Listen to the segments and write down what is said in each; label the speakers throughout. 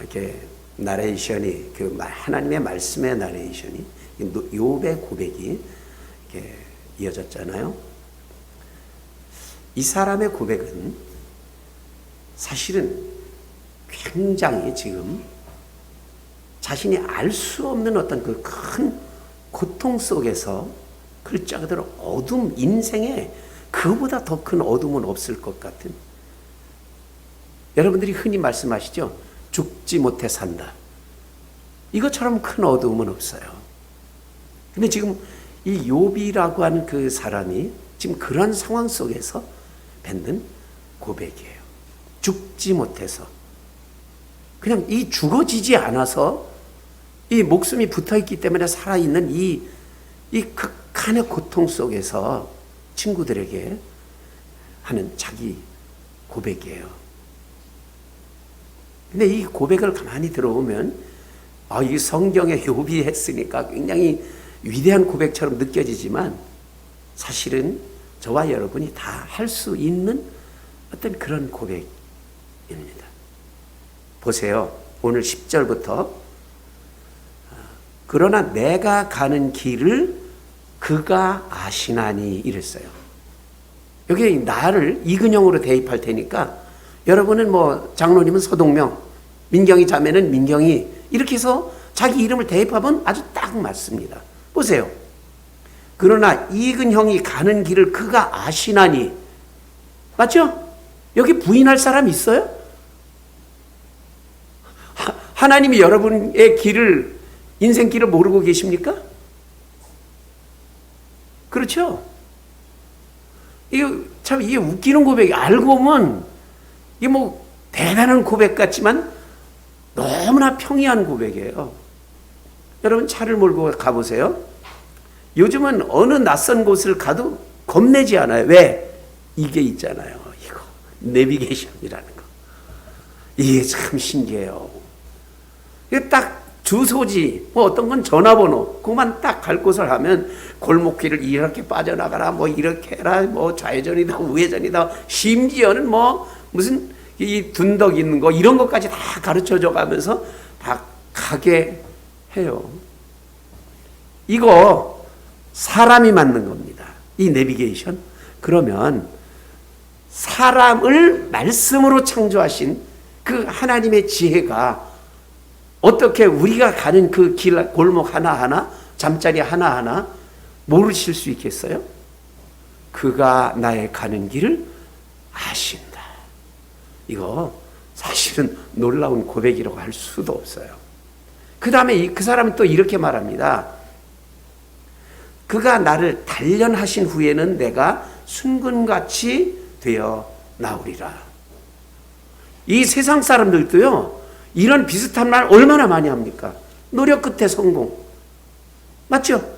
Speaker 1: 이렇게 나레이션이 하나님의 말씀의 나레이션이 욥의 고백이 이렇게 이어졌잖아요. 이 사람의 고백은 사실은 굉장히 지금 자신이 알 수 없는 어떤 그 큰 고통 속에서 글자 그대로 어둠, 인생에 그보다 더 큰 어둠은 없을 것 같은, 여러분들이 흔히 말씀하시죠. 죽지 못해 산다. 이것처럼 큰 어둠은 없어요. 근데 지금 이 욥이라고 하는 그 사람이 지금 그런 상황 속에서 뱉는 고백이에요. 죽지 못해서, 그냥 이 죽어지지 않아서 이 목숨이 붙어있기 때문에 살아있는 이 극한의 고통 속에서 친구들에게 하는 자기 고백이에요. 근데 이 고백을 가만히 들어보면 이 성경에 욥이 했으니까 굉장히 위대한 고백처럼 느껴지지만 사실은 저와 여러분이 다 할 수 있는 어떤 그런 고백입니다. 보세요. 오늘 10절부터 그러나 내가 가는 길을 그가 아시나니 이랬어요. 여기 나를 이근형으로 대입할 테니까 여러분은 장로님은 서동명, 민경이 자매는 민경이, 이렇게 해서 자기 이름을 대입하면 아주 딱 맞습니다. 보세요. 그러나 이근형이 가는 길을 그가 아시나니, 맞죠? 여기 부인할 사람 있어요? 하나님이 여러분의 길을, 인생길을 모르고 계십니까? 그렇죠? 이게 웃기는 고백이, 알고 보면 이게 대단한 고백 같지만 너무나 평이한 고백이에요. 여러분 차를 몰고 가보세요. 요즘은 어느 낯선 곳을 가도 겁내지 않아요. 왜? 이게 있잖아요. 이거 내비게이션이라는 거. 이게 참 신기해요. 이게 딱 주소지, 어떤 건 전화번호, 그것만 딱 갈 곳을 하면 골목길을 이렇게 빠져나가라, 이렇게 해라, 좌회전이다, 우회전이다, 심지어는 무슨 이 둔덕 있는 거, 이런 것까지 다 가르쳐 줘 가면서 다 가게 해요. 이거 사람이 만든 겁니다. 이 내비게이션. 그러면 사람을 말씀으로 창조하신 그 하나님의 지혜가 어떻게 우리가 가는 그 길, 골목 하나하나, 잠자리 하나하나 모르실 수 있겠어요? 그가 나의 가는 길을 아신다. 이거 사실은 놀라운 고백이라고 할 수도 없어요. 그 다음에 그 사람은 또 이렇게 말합니다. 그가 나를 단련하신 후에는 내가 순금같이 되어 나오리라. 이 세상 사람들도요, 이런 비슷한 말 얼마나 많이 합니까? 노력 끝에 성공. 맞죠?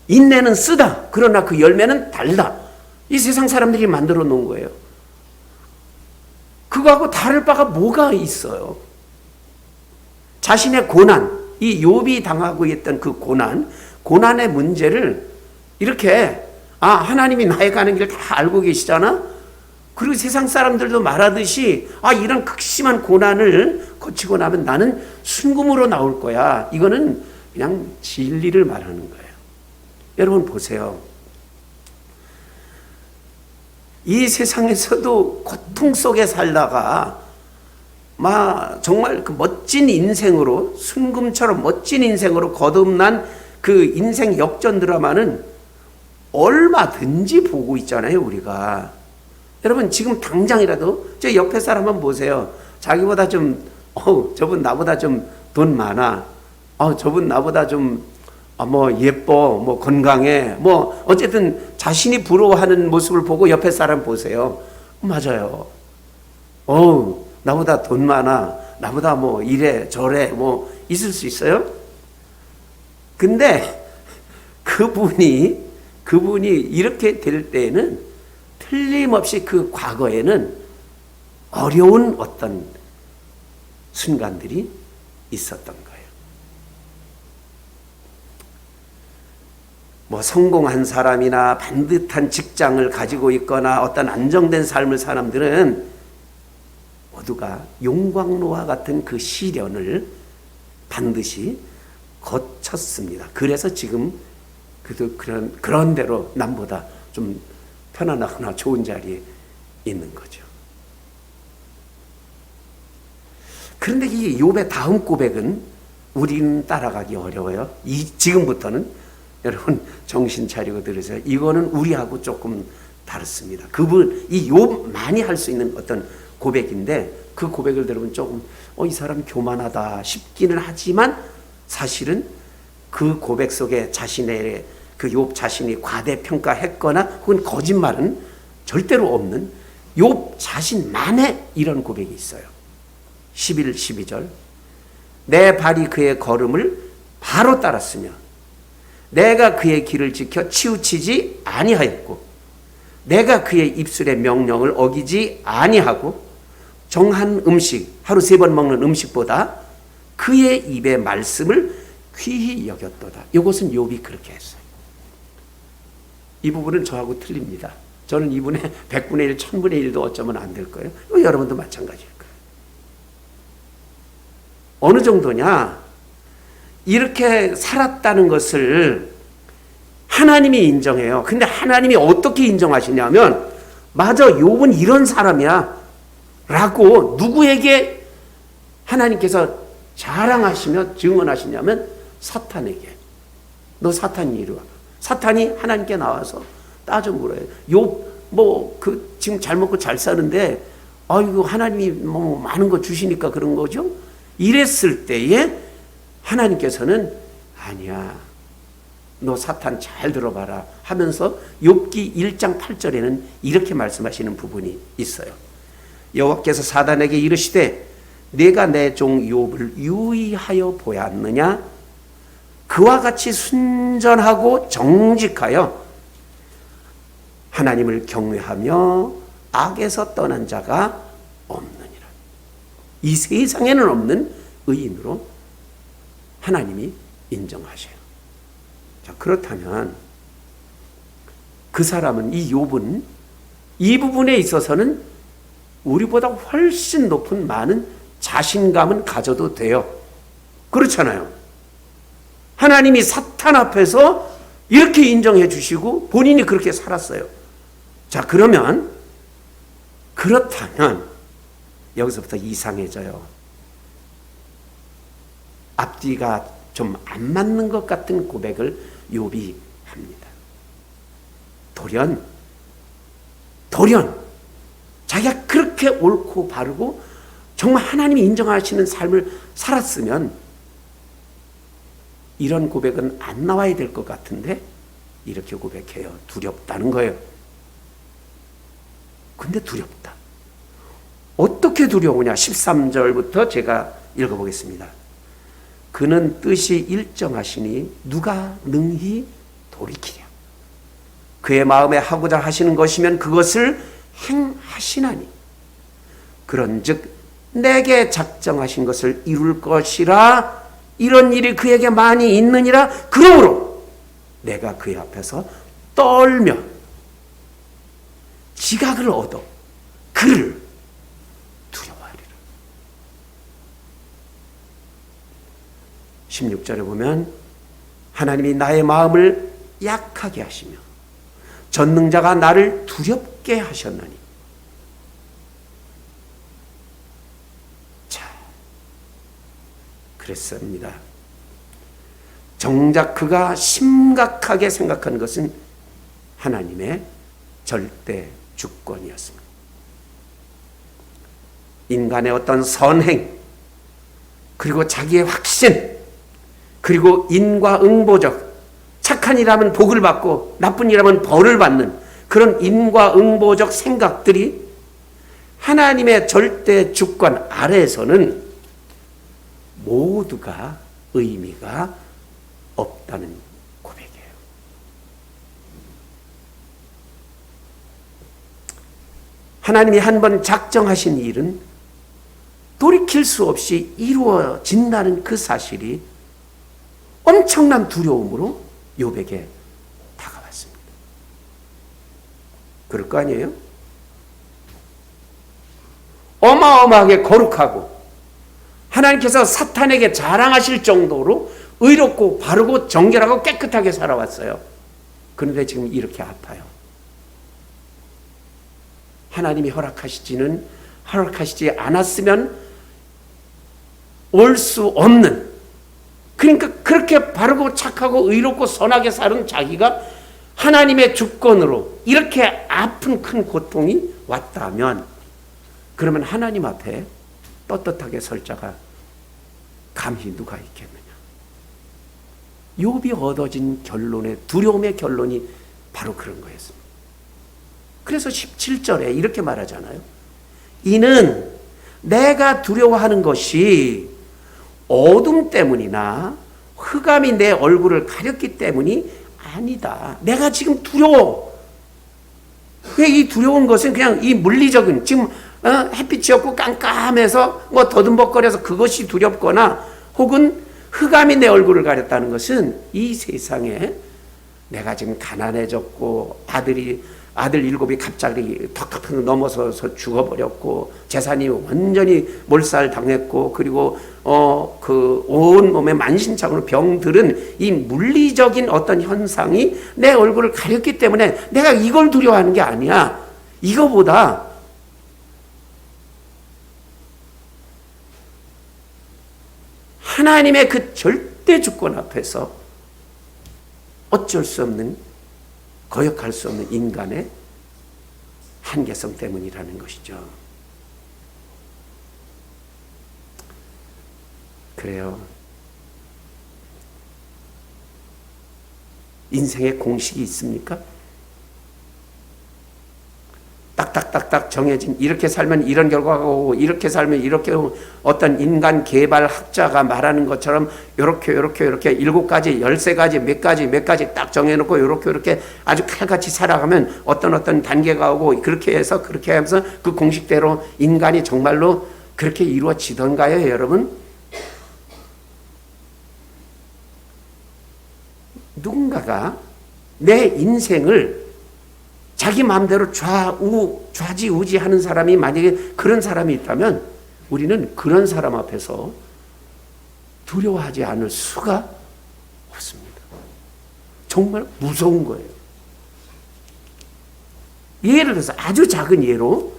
Speaker 1: 인내는 쓰다. 그러나 그 열매는 달다. 이 세상 사람들이 만들어 놓은 거예요. 그거하고 다를 바가 뭐가 있어요? 자신의 고난, 이 욥이 당하고 있던 그 고난의 문제를 이렇게, 하나님이 나의 가는 길 다 알고 계시잖아? 그리고 세상 사람들도 말하듯이 이런 극심한 고난을 거치고 나면 나는 순금으로 나올 거야. 이거는 그냥 진리를 말하는 거예요. 여러분 보세요. 이 세상에서도 고통 속에 살다가 정말 그 멋진 인생으로, 순금처럼 멋진 인생으로 거듭난 그 인생 역전 드라마는 얼마든지 보고 있잖아요, 우리가. 여러분 지금 당장이라도 저 옆에 사람 한번 보세요. 자기보다 좀 저분 나보다 좀 돈 많아. 저분 나보다 좀 예뻐, 건강해, 어쨌든 자신이 부러워하는 모습을 보고 옆에 사람 보세요. 맞아요. 나보다 돈 많아. 나보다 이래 저래 있을 수 있어요? 근데 그분이 이렇게 될 때에는 틀림없이 그 과거에는 어려운 어떤 순간들이 있었던 거예요. 성공한 사람이나 반듯한 직장을 가지고 있거나 어떤 안정된 삶을 사람들은 모두가 용광로와 같은 그 시련을 반드시 거쳤습니다. 그래서 지금 그런 대로 남보다 좀 편안하거나 좋은 자리에 있는 거죠. 그런데 이 욥의 다음 고백은 우리는 따라가기 어려워요. 지금부터는 여러분 정신 차리고 들으세요. 이거는 우리하고 조금 다릅니다. 이 욥만이 할 수 있는 어떤 고백인데 그 고백을 들으면 조금 이 사람 교만하다 싶기는 하지만 사실은 그 고백 속에 자신의 그 욥 자신이 과대평가했거나 혹은 거짓말은 절대로 없는 욥 자신만의 이런 고백이 있어요. 11, 12절 내 발이 그의 걸음을 바로 따랐으며 내가 그의 길을 지켜 치우치지 아니하였고 내가 그의 입술의 명령을 어기지 아니하고 정한 음식 하루 3번 먹는 음식보다 그의 입의 말씀을 귀히 여겼도다. 이것은 욥이 그렇게 했어요. 이 부분은 저하고 틀립니다. 저는 이분의 100분의 1, 1000분의 1도 어쩌면 안 될 거예요. 여러분도 마찬가지일 거예요. 어느 정도냐? 이렇게 살았다는 것을 하나님이 인정해요. 근데 하나님이 어떻게 인정하시냐면 맞아, 욥은 이런 사람이야 라고 누구에게 하나님께서 자랑하시며 증언하시냐면 사탄에게. 너 사탄이 이리 와. 사탄이 하나님께 나와서 따져 물어요. 지금 잘 먹고 잘 사는데 아이고 하나님이 뭐 많은 거 주시니까 그런 거죠. 이랬을 때에 하나님께서는 아니야, 너 사탄 잘 들어봐라 하면서 욥기 1장 8절에는 이렇게 말씀하시는 부분이 있어요. 여호와께서 사단에게 이르시되 내가 내 종 욥을 유의하여 보았느냐? 그와 같이 순전하고 정직하여 하나님을 경외하며 악에서 떠난 자가 없느니라. 이 세상에는 없는 의인으로 하나님이 인정하셔요. 자, 그렇다면 그 사람은, 이 욥은 이 부분에 있어서는 우리보다 훨씬 높은 많은 자신감은 가져도 돼요. 그렇잖아요. 하나님이 사탄 앞에서 이렇게 인정해 주시고 본인이 그렇게 살았어요. 자, 그렇다면 여기서부터 이상해져요. 앞뒤가 좀 안 맞는 것 같은 고백을 욥이 합니다. 돌연 자기가 그렇게 옳고 바르고 정말 하나님이 인정하시는 삶을 살았으면 이런 고백은 안 나와야 될 것 같은데 이렇게 고백해요. 두렵다는 거예요. 근데 두렵다. 어떻게 두려우냐? 13절부터 제가 읽어보겠습니다. 그는 뜻이 일정하시니 누가 능히 돌이키랴. 그의 마음에 하고자 하시는 것이면 그것을 행하시나니 그런즉 내게 작정하신 것을 이룰 것이라. 이런 일이 그에게 많이 있느니라. 그러므로 내가 그의 앞에서 떨며 지각을 얻어 그를 두려워하리라. 16절에 보면 하나님이 나의 마음을 약하게 하시며 전능자가 나를 두렵게 하셨나니. 자, 그랬습니다. 정작 그가 심각하게 생각한 것은 하나님의 절대 주권이었습니다. 인간의 어떤 선행, 그리고 자기의 확신, 그리고 인과응보적, 착한 일하면 복을 받고 나쁜 일하면 벌을 받는 그런 인과응보적 생각들이 하나님의 절대 주권 아래에서는 모두가 의미가 없다는 고백이에요. 하나님이 한번 작정하신 일은 돌이킬 수 없이 이루어진다는 그 사실이 엄청난 두려움으로 욥에게 다가왔습니다. 그럴 거 아니에요? 어마어마하게 거룩하고 하나님께서 사탄에게 자랑하실 정도로 의롭고 바르고 정결하고 깨끗하게 살아왔어요. 그런데 지금 이렇게 아파요. 하나님이 허락하시지 않았으면 올 수 없는, 그러니까 그렇게 바르고 착하고 의롭고 선하게 사는 자기가 하나님의 주권으로 이렇게 아픈 큰 고통이 왔다면, 그러면 하나님 앞에 떳떳하게 설 자가 감히 누가 있겠느냐. 욥이 얻어진 결론의 두려움의 결론이 바로 그런 거였습니다. 그래서 17절에 이렇게 말하잖아요. 이는 내가 두려워하는 것이 어둠 때문이나 흑암이 내 얼굴을 가렸기 때문이 아니다. 내가 지금 두려워. 왜 이 두려운 것은 그냥 이 물리적인, 지금 햇빛이 없고 깜깜해서 뭐 더듬벅거려서 그것이 두렵거나, 혹은 흑암이 내 얼굴을 가렸다는 것은 이 세상에 내가 지금 가난해졌고 아들 7이 갑자기 턱턱 넘어서서 죽어버렸고 재산이 완전히 몰살당했고, 그리고 그 온 몸에 만신창으로 병들은 이 물리적인 어떤 현상이 내 얼굴을 가렸기 때문에 내가 이걸 두려워하는 게 아니야. 이거보다 하나님의 그 절대 주권 앞에서 어쩔 수 없는, 거역할 수 없는 인간의 한계성 때문이라는 것이죠. 그래요. 인생의 공식이 있습니까? 딱딱딱딱 정해진, 이렇게 살면 이런 결과가 오고 이렇게 살면 이렇게, 어떤 인간 개발 학자가 말하는 것처럼 요렇게 7가지 13가지 몇 가지 딱 정해놓고 요렇게 아주 칼같이 살아가면 어떤 단계가 오고, 그렇게 해서 그렇게 하면서 그 공식대로 인간이 정말로 그렇게 이루어지던가요, 여러분? 누군가가 내 인생을 자기 마음대로 좌지우지하는 사람이 만약에 그런 사람이 있다면 우리는 그런 사람 앞에서 두려워하지 않을 수가 없습니다. 정말 무서운 거예요. 예를 들어서 아주 작은 예로,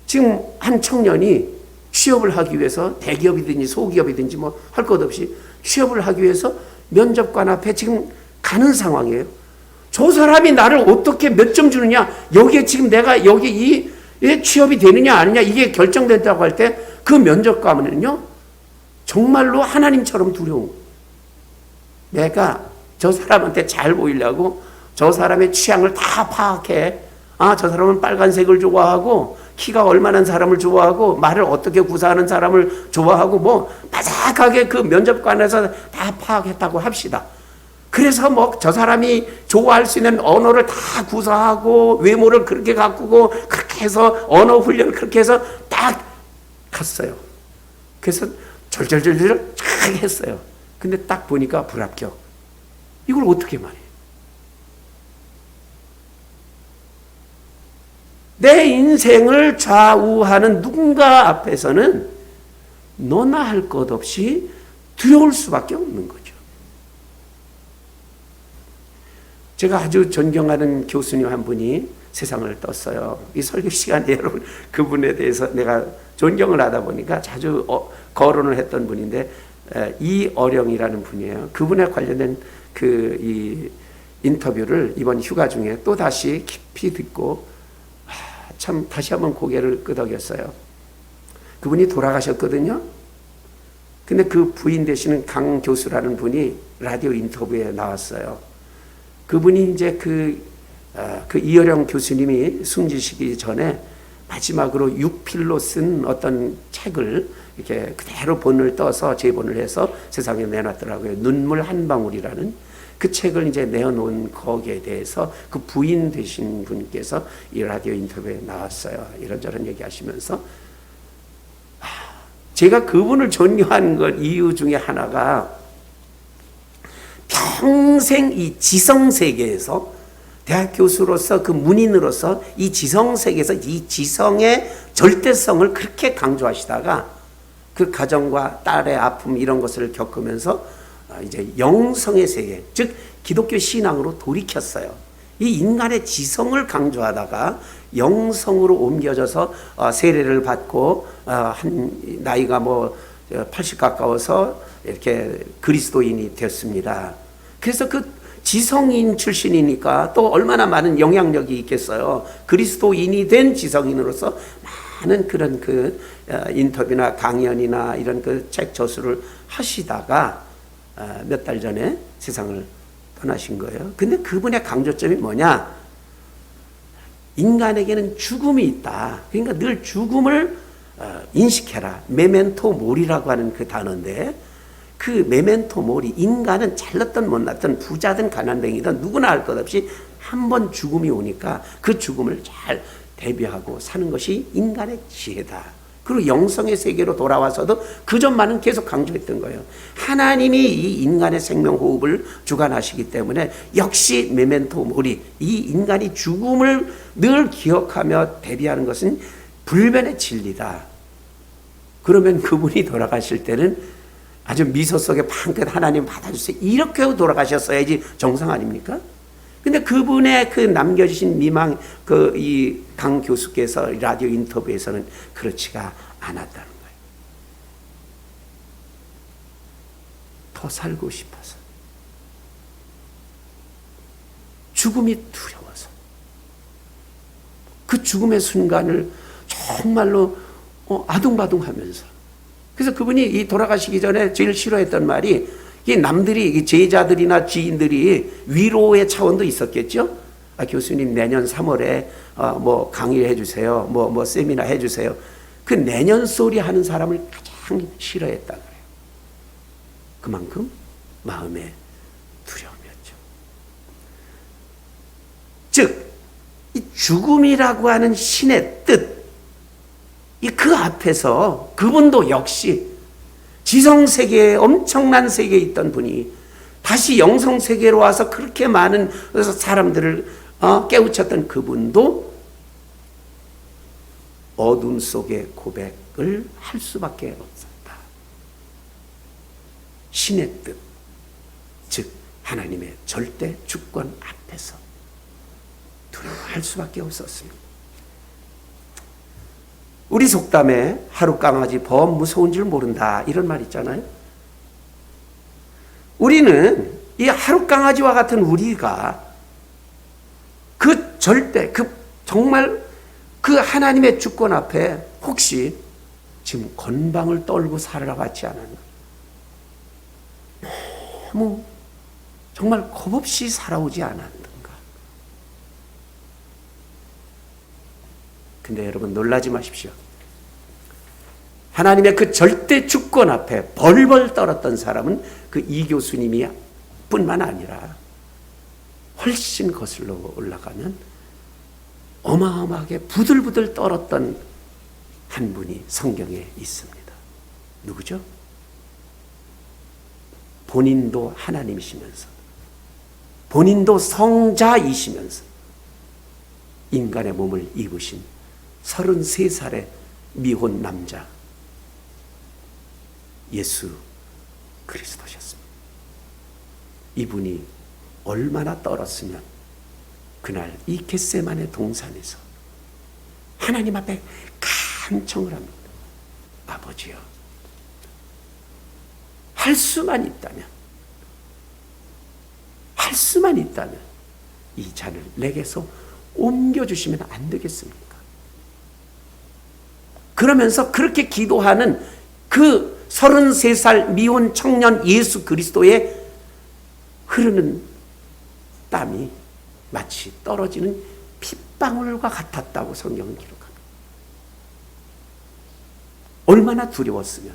Speaker 1: 지금 한 청년이 취업을 하기 위해서 대기업이든지 소기업이든지 뭐 할 것 없이 취업을 하기 위해서 면접관 앞에 지금 가는 상황이에요. 저 사람이 나를 어떻게 몇 점 주느냐, 여기에 지금 내가 여기 이 취업이 되느냐 아니냐 이게 결정된다고 할 때 그 면접관은요 정말로 하나님처럼 두려운, 내가 저 사람한테 잘 보이려고 저 사람의 취향을 다 파악해. 저 사람은 빨간색을 좋아하고 키가 얼마나 사람을 좋아하고 말을 어떻게 구사하는 사람을 좋아하고 뭐 바삭하게 그 면접관에서 다 파악했다고 합시다. 그래서 뭐 저 사람이 좋아할 수 있는 언어를 다 구사하고 외모를 그렇게 가꾸고 그렇게 해서 언어 훈련을 그렇게 해서 딱 갔어요. 그래서 절절절절 쫙 했어요. 근데 딱 보니까 불합격. 이걸 어떻게 말해? 내 인생을 좌우하는 누군가 앞에서는 너나 할 것 없이 두려울 수밖에 없는 거죠. 제가 아주 존경하는 교수님 한 분이 세상을 떴어요. 이 설교 시간에 여러분 그분에 대해서 내가 존경을 하다 보니까 자주 거론을 했던 분인데, 이어령이라는 분이에요. 그분에 관련된 이 인터뷰를 이번 휴가 중에 또 다시 깊이 듣고 참 다시 한번 고개를 끄덕였어요. 그분이 돌아가셨거든요. 근데 그 부인 되시는 강 교수라는 분이 라디오 인터뷰에 나왔어요. 그분이 이제 그 이어령 교수님이 숨지시기 전에 마지막으로 6필로 쓴 어떤 책을 이렇게 그대로 본을 떠서 재본을 해서 세상에 내놨더라고요. 눈물 한 방울이라는 그 책을 이제 내어놓은 거기에 대해서 그 부인 되신 분께서 이 라디오 인터뷰에 나왔어요. 이런저런 얘기하시면서 제가 그분을 존경하는 것 이유 중에 하나가 평생 이 지성 세계에서 대학 교수로서 그 문인으로서 이 지성 세계에서 이 지성의 절대성을 그렇게 강조하시다가 그 가정과 딸의 아픔 이런 것을 겪으면서 이제 영성의 세계, 즉 기독교 신앙으로 돌이켰어요. 이 인간의 지성을 강조하다가 영성으로 옮겨져서 세례를 받고 한 나이가 80 가까워서 이렇게 그리스도인이 되었습니다. 그래서 그 지성인 출신이니까 또 얼마나 많은 영향력이 있겠어요. 그리스도인이 된 지성인으로서 많은 그런 그 인터뷰나 강연이나 이런 그 책 저술을 하시다가 몇 달 전에 세상을 떠나신 거예요. 근데 그분의 강조점이 뭐냐? 인간에게는 죽음이 있다. 그러니까 늘 죽음을 인식해라. 메멘토 모리라고 하는 그 단어인데, 그 메멘토 모리, 인간은 잘났든 못났든 부자든 가난뱅이든 누구나 할 것 없이 한 번 죽음이 오니까 그 죽음을 잘 대비하고 사는 것이 인간의 지혜다. 그리고 영성의 세계로 돌아와서도 그 점만은 계속 강조했던 거예요. 하나님이 이 인간의 생명 호흡을 주관하시기 때문에 역시 메멘토 모리, 이 인간이 죽음을 늘 기억하며 대비하는 것은 불변의 진리다. 그러면 그분이 돌아가실 때는 아주 미소 속에 방긋 하나님 받아주세요. 이렇게 돌아가셨어야지 정상 아닙니까? 근데 그분의 그 남겨주신 미망, 이 강 교수께서 라디오 인터뷰에서는 그렇지가 않았다는 거예요. 더 살고 싶어서. 죽음이 두려워서. 그 죽음의 순간을 정말로 아둥바둥하면서. 그래서 그분이 이 돌아가시기 전에 제일 싫어했던 말이, 이 남들이, 제자들이나 지인들이 위로의 차원도 있었겠죠? 교수님 내년 3월에 강의해 주세요. 세미나 해 주세요. 그 내년 소리 하는 사람을 가장 싫어했다 그래요. 그만큼 마음에 두려움이었죠. 즉, 이 죽음이라고 하는 신의 뜻, 그 앞에서 그분도 역시 지성세계에 엄청난 세계에 있던 분이 다시 영성세계로 와서 그렇게 많은 사람들을 깨우쳤던 그분도 어둠 속의 고백을 할 수밖에 없었다. 신의 뜻, 즉 하나님의 절대 주권 앞에서 두려워할 수밖에 없었습니다. 우리 속담에 하루 강아지 범 무서운 줄 모른다 이런 말 있잖아요. 우리는 이 하루 강아지와 같은 우리가 그 절대, 정말 그 하나님의 주권 앞에 혹시 지금 건방을 떨고 살아가지 않았나? 너무 정말 겁없이 살아오지 않았는가? 근데 여러분 놀라지 마십시오. 하나님의 그 절대 주권 앞에 벌벌 떨었던 사람은 그 이 교수님이 뿐만 아니라 훨씬 거슬러 올라가면 어마어마하게 부들부들 떨었던 한 분이 성경에 있습니다. 누구죠? 본인도 하나님이시면서 본인도 성자이시면서 인간의 몸을 입으신 33살의 미혼 남자 예수 그리스도셨습니다. 이분이 얼마나 떨었으면 그날 이 겟세마네 동산에서 하나님 앞에 간청을 합니다. 아버지여, 할 수만 있다면 이 잔을 내게서 옮겨주시면 안 되겠습니까? 그러면서 그렇게 기도하는 그 33살 미혼 청년 예수 그리스도의 흐르는 땀이 마치 떨어지는 핏방울과 같았다고 성경은 기록합니다. 얼마나 두려웠으면,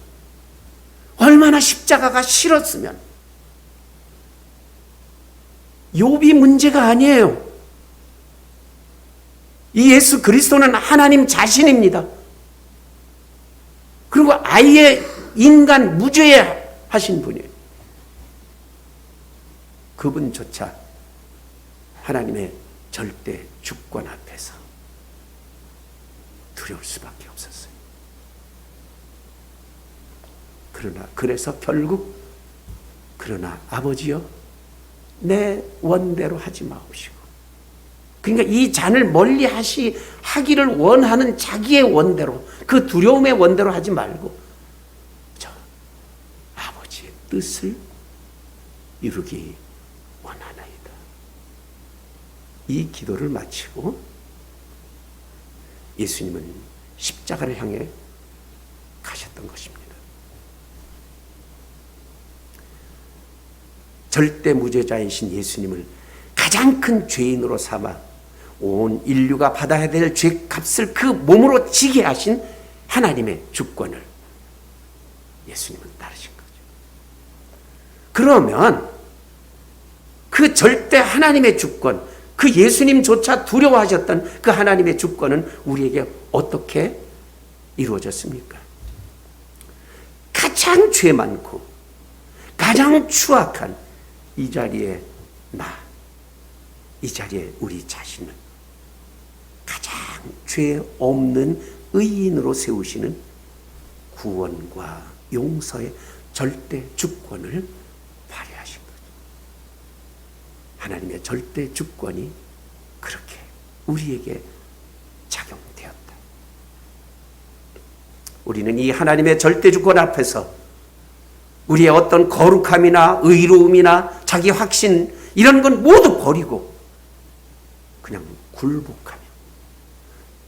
Speaker 1: 얼마나 십자가가 싫었으면. 욥이 문제가 아니에요. 이 예수 그리스도는 하나님 자신입니다. 그리고 아예 인간 무죄하신 분이에요. 그분조차 하나님의 절대 주권 앞에서 두려울 수밖에 없었어요. 그래서 결국 그러나 아버지여 내 원대로 하지 마옵시고, 그러니까 이 잔을 멀리 하기를 원하는 자기의 원대로, 그 두려움의 원대로 하지 말고 저 아버지의 뜻을 이루기 원하나이다. 이 기도를 마치고 예수님은 십자가를 향해 가셨던 것입니다. 절대 무죄자이신 예수님을 가장 큰 죄인으로 삼아 온 인류가 받아야 될 죄값을 그 몸으로 지게 하신 하나님의 주권을 예수님은 따르신 거죠. 그러면 그 절대 하나님의 주권, 그 예수님조차 두려워하셨던 그 하나님의 주권은 우리에게 어떻게 이루어졌습니까? 가장 죄 많고 가장 추악한 이 자리에 이 자리에 우리 자신을 가장 죄 없는 의인으로 세우시는 구원과 용서의 절대 주권을 발휘하신 거죠. 하나님의 절대 주권이 그렇게 우리에게 작용되었다. 우리는 이 하나님의 절대 주권 앞에서 우리의 어떤 거룩함이나 의로움이나 자기 확신 이런 건 모두 버리고 그냥 굴복하며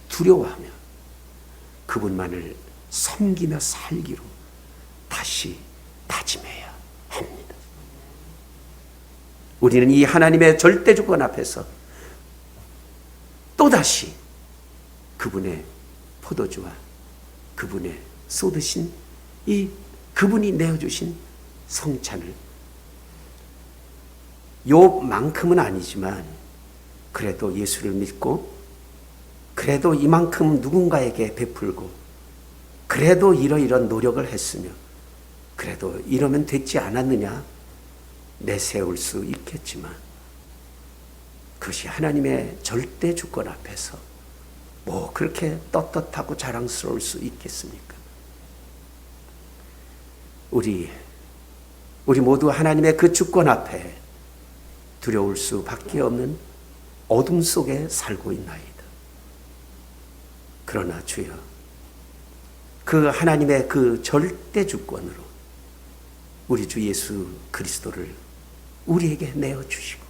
Speaker 1: 두려워하며 그분만을 섬기며 살기로 다시 다짐해야 합니다. 우리는 이 하나님의 절대 주권 앞에서 또다시 그분의 포도주와 그분의 쏟으신 그분이 내어주신 성찬을 요만큼은 아니지만 그래도 예수를 믿고 그래도 이만큼 누군가에게 베풀고 그래도 이러이런 노력을 했으며 그래도 이러면 됐지 않았느냐 내세울 수 있겠지만 그것이 하나님의 절대 주권 앞에서 뭐 그렇게 떳떳하고 자랑스러울 수 있겠습니까? 우리 모두 하나님의 그 주권 앞에 두려울 수밖에 없는 어둠 속에 살고 있나이다. 그러나 주여, 그 하나님의 그 절대 주권으로 우리 주 예수 그리스도를 우리에게 내어주시고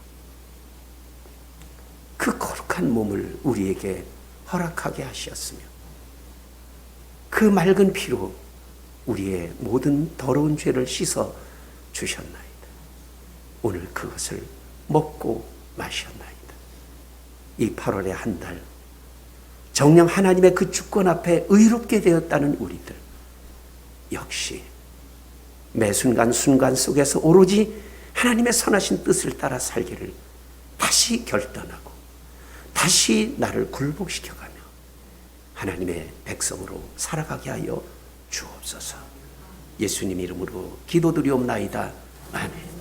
Speaker 1: 그 거룩한 몸을 우리에게 허락하게 하셨으며 그 맑은 피로 우리의 모든 더러운 죄를 씻어 주셨나이다. 오늘 그것을 먹고 마셨나이다. 이 8월의 한 달 정녕 하나님의 그 주권 앞에 의롭게 되었다는 우리들 역시 매 순간 속에서 오로지 하나님의 선하신 뜻을 따라 살기를 다시 결단하고 다시 나를 굴복시켜가며 하나님의 백성으로 살아가게 하여 주옵소서. 예수님 이름으로 기도드리옵나이다. 아멘.